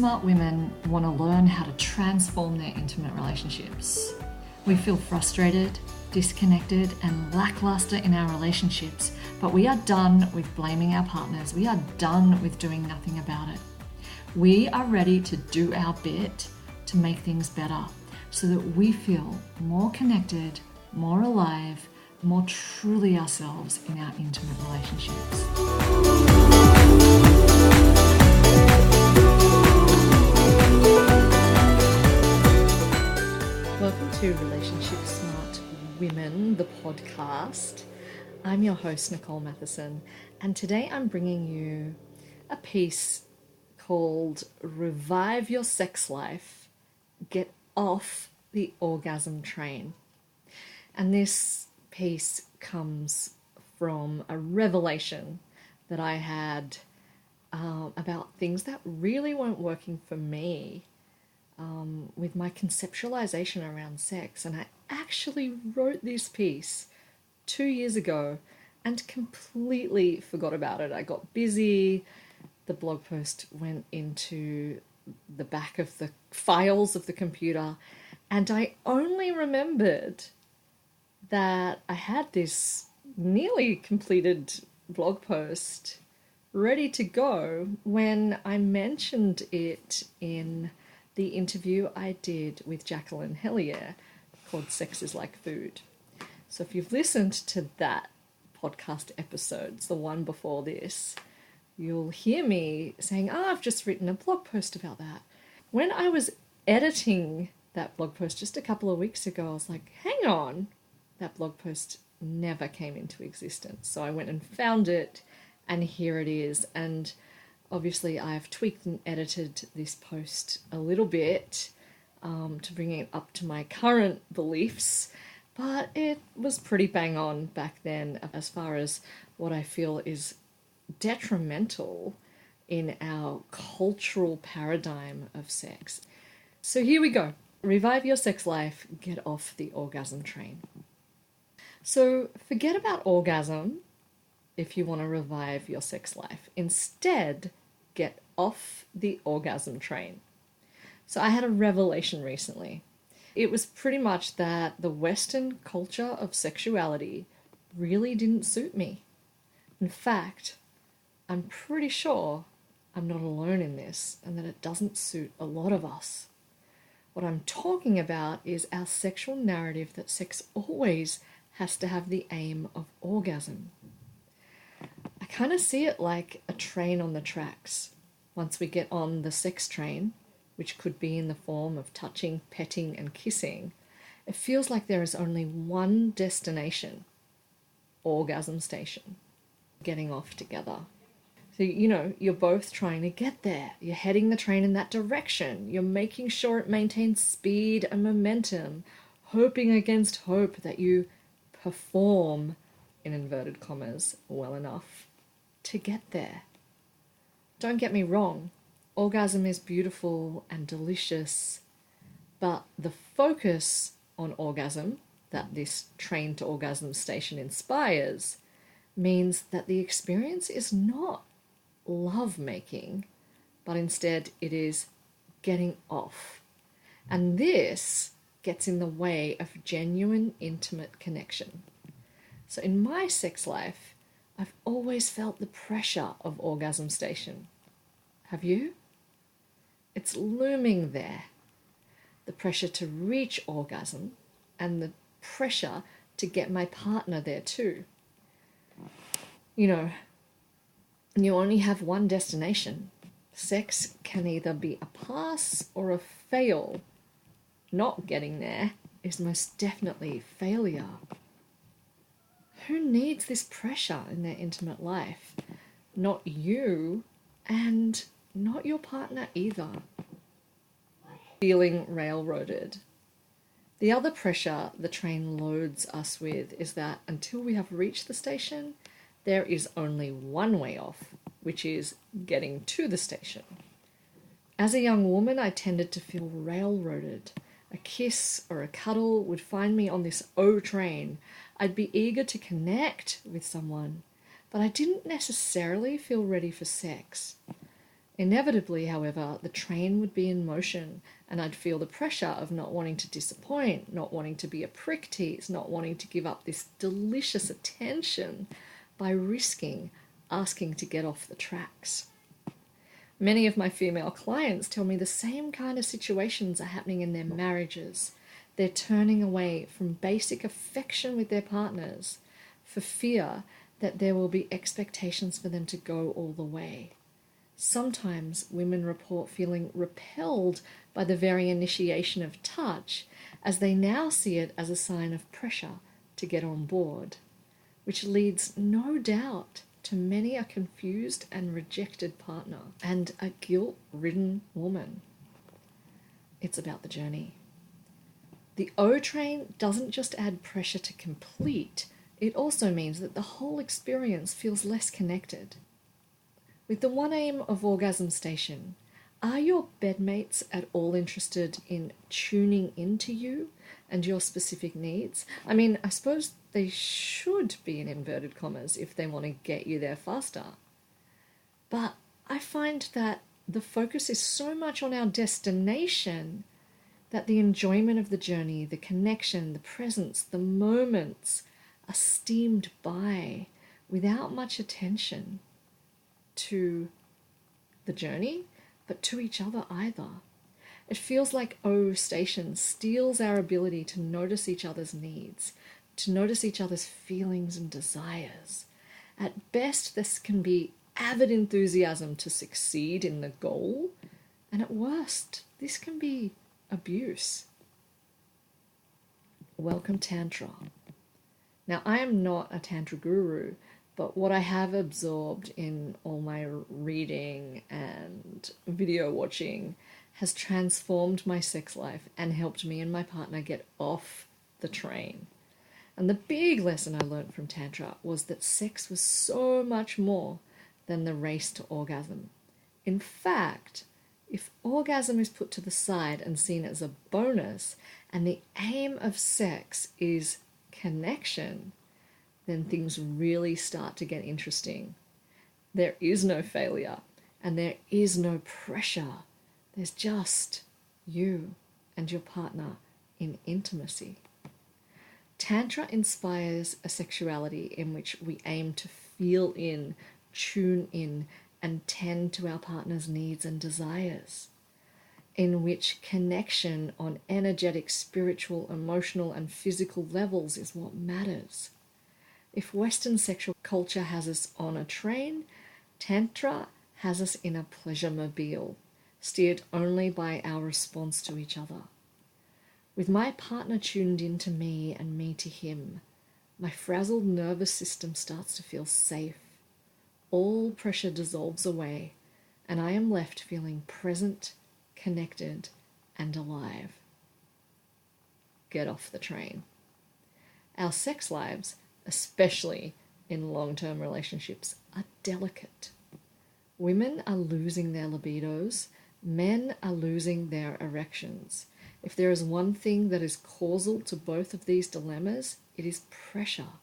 smart women want to learn how to transform their intimate relationships. We feel frustrated, disconnected, and lackluster in our relationships, but we are done with blaming our partners. We are done with doing nothing about it. We are ready to do our bit to make things better so that we feel more connected, more alive, more truly ourselves in our intimate relationships. Welcome to Relationship Smart Women, the podcast. I'm your host, Nicole Matheson, and today I'm bringing you a piece called Revive Your Sex Life, Get Off the Orgasm Train. And this piece comes from a revelation that I had about things that really weren't working for me with my conceptualization around sex. And I actually wrote this piece 2 years ago and completely forgot about it. I got busy. The blog post went into the back of the files of the computer, and I only remembered that I had this nearly completed blog post ready to go when I mentioned it in the interview I did with Jacqueline Hellier called Sex is Like Food. So if you've listened to that podcast episodes, the one before this, you'll hear me saying, I've just written a blog post about that. When I was editing that blog post just a couple of weeks ago, I was like, hang on, that blog post never came into existence. So I went and found it, and here it is. And obviously I've tweaked and edited this post a little bit to bring it up to my current beliefs, but it was pretty bang on back then as far as what I feel is detrimental in our cultural paradigm of sex. So here we go. Revive your sex life, get off the orgasm train. So forget about orgasm if you want to revive your sex life. Instead, get off the orgasm train. So I had a revelation recently. It was pretty much that the Western culture of sexuality really didn't suit me. In fact, I'm pretty sure I'm not alone in this and that it doesn't suit a lot of us. What I'm talking about is our sexual narrative that sex always has to have the aim of orgasm. I kind of see it like a train on the tracks. Once we get on the sex train, which could be in the form of touching, petting, and kissing, it feels like there is only one destination: orgasm station, getting off together. So, you're both trying to get there. You're heading the train in that direction. You're making sure it maintains speed and momentum, hoping against hope that you perform, in inverted commas, well enough to get there. Don't get me wrong. Orgasm is beautiful and delicious, but the focus on orgasm that this train to orgasm station inspires means that the experience is not love-making, but instead it is getting off. And this gets in the way of genuine, intimate connection. So in my sex life, I've always felt the pressure of orgasm station. Have you? It's looming there. The pressure to reach orgasm and the pressure to get my partner there too. You only have one destination. Sex can either be a pass or a fail. Not getting there is most definitely failure. Who needs this pressure in their intimate life? Not you, and not your partner either. Feeling railroaded. The other pressure the train loads us with is that until we have reached the station, there is only one way off, which is getting to the station. As a young woman, I tended to feel railroaded. A kiss or a cuddle would find me on this O train. I'd be eager to connect with someone, but I didn't necessarily feel ready for sex. Inevitably, however, the train would be in motion, and I'd feel the pressure of not wanting to disappoint, not wanting to be a prick tease, not wanting to give up this delicious attention by risking asking to get off the tracks. Many of my female clients tell me the same kind of situations are happening in their marriages. They're turning away from basic affection with their partners for fear that there will be expectations for them to go all the way. Sometimes women report feeling repelled by the very initiation of touch, as they now see it as a sign of pressure to get on board, which leads, no doubt, to many a confused and rejected partner and a guilt-ridden woman. It's about the journey. The O train doesn't just add pressure to complete, it also means that the whole experience feels less connected. With the one aim of Orgasm Station, are your bedmates at all interested in tuning into you and your specific needs? I mean, I suppose they should be in inverted commas if they want to get you there faster. But I find that the focus is so much on our destination that the enjoyment of the journey, the connection, the presence, the moments are steamed by without much attention to the journey, but to each other either. It feels like O Station steals our ability to notice each other's needs, to notice each other's feelings and desires. At best, this can be avid enthusiasm to succeed in the goal, and at worst, this can be abuse. Welcome, Tantra. Now, I am not a Tantra guru, but what I have absorbed in all my reading and video watching has transformed my sex life and helped me and my partner get off the train. And the big lesson I learned from Tantra was that sex was so much more than the race to orgasm. In fact, if orgasm is put to the side and seen as a bonus, and the aim of sex is connection, then things really start to get interesting. There is no failure and there is no pressure. There's just you and your partner in intimacy. Tantra inspires a sexuality in which we aim to feel in, tune in, and tend to our partner's needs and desires, in which connection on energetic, spiritual, emotional, and physical levels is what matters. If Western sexual culture has us on a train, Tantra has us in a pleasure mobile, steered only by our response to each other. With my partner tuned into me and me to him, my frazzled nervous system starts to feel safe. All pressure dissolves away, and I am left feeling present, connected, and alive. Get off the train. Our sex lives, especially in long-term relationships, are delicate. Women are losing their libidos. Men are losing their erections. If there is one thing that is causal to both of these dilemmas, it is pressure.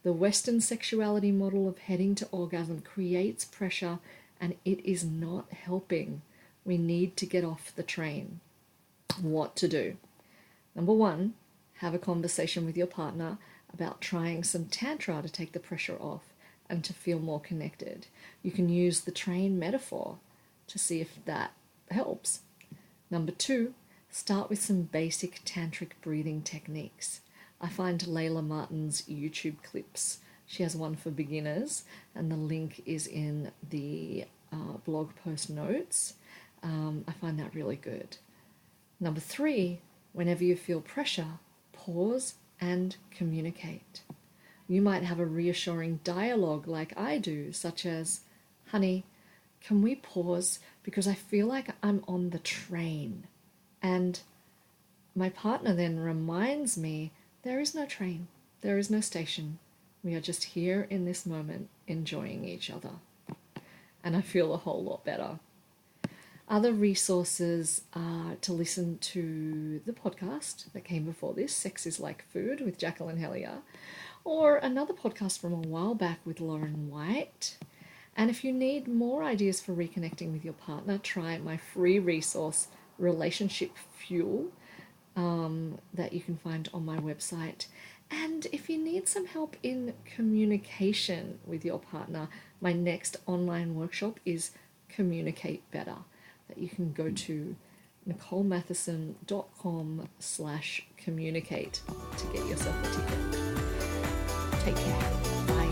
The Western sexuality model of heading to orgasm creates pressure, and it is not helping. We need to get off the train. What to do? Number one, have a conversation with your partner about trying some Tantra to take the pressure off and to feel more connected. You can use the train metaphor to see if that helps. Number two, start with some basic tantric breathing techniques. I find Layla Martin's YouTube clips. She has one for beginners, and the link is in the blog post notes. I find that really good. Number three, whenever you feel pressure, pause and communicate. You might have a reassuring dialogue like I do, such as, "Honey, can we pause because I feel like I'm on the train?" And my partner then reminds me, there is no train, there is no station. We are just here in this moment enjoying each other. And I feel a whole lot better. Other resources are to listen to the podcast that came before this, Sex is Like Food with Jacqueline Hellier, or another podcast from a while back with Lauren White. And if you need more ideas for reconnecting with your partner, try my free resource, Relationship Fuel, that you can find on my website. And if you need some help in communication with your partner, my next online workshop is Communicate Better, that you can go to NicoleMatheson.com/communicate to get yourself a ticket. Take care. Bye.